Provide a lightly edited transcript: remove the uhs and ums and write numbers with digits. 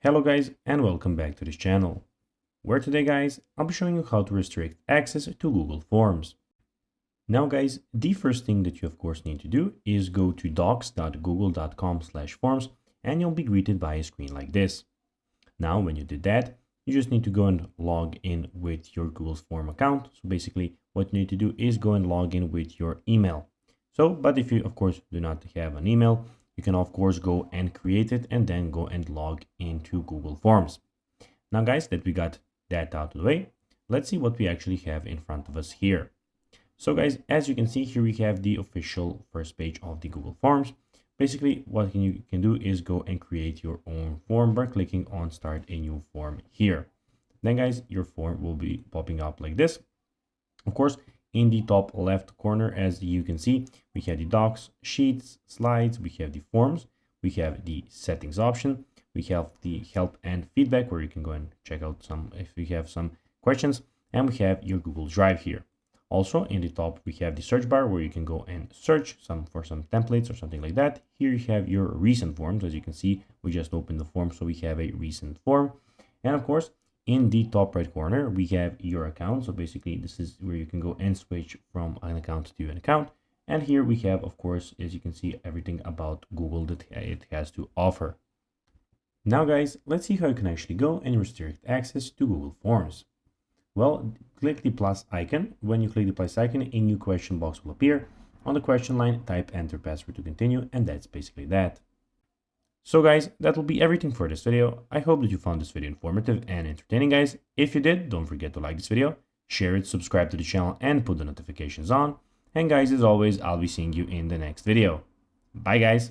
Hello guys and welcome back to this channel, where today guys I'll be showing you how to restrict access to Google Forms. Now guys, the first thing that you of course need to do is go to docs.google.com/forms and you'll be greeted by a screen like this. Now when you did that, you just need to go and log in with your Google Form account. So basically what you need to do is go and log in with your email. But if you of course do not have an email, you can of course go and create it and then go and log into Google Forms. Now guys, that we got that out of the way, let's see what we actually have in front of us here. So guys, as you can see here, we have the official first page of the Google Forms. Basically, what you can do is go and create your own form by clicking on Start a New Form here. Then guys, your form will be popping up like this. Of course, in the top left corner, as you can see, we have the docs, sheets, slides, we have the forms, we have the settings option, we have the help and feedback where you can go and check out if you have some questions, and we have your Google Drive here. Also in the top, we have the search bar where you can go and search for some templates or something like that. Here you have your recent forms. As you can see, we just opened the form, so we have a recent form. And of course, in the top right corner, we have your account. So basically, this is where you can go and switch from an account to an account. And here we have, of course, as you can see, everything about Google that it has to offer. Now, guys, let's see how you can actually go and restrict access to Google Forms. Well, click the plus icon. When you click the plus icon, a new question box will appear. On the question line, type enter password to continue, and that's basically that. So guys, that will be everything for this video. I hope that you found this video informative and entertaining, guys. If you did, don't forget to like this video, share it, subscribe to the channel, and put the notifications on. And guys, as always, I'll be seeing you in the next video. Bye guys.